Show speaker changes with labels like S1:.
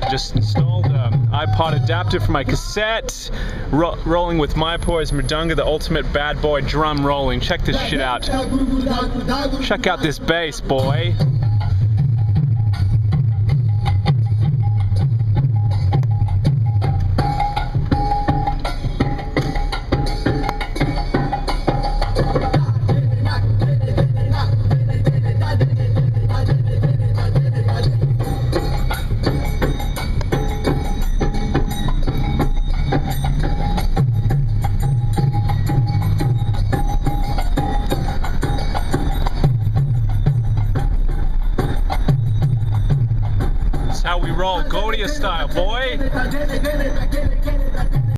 S1: Just installed an iPod adapter for my cassette. Rolling with MAYAPURIS Mridanga, the ultimate bad boy drum rolling. Check this shit out. Check out this bass, boy. How we roll, Gaudiya style, boy.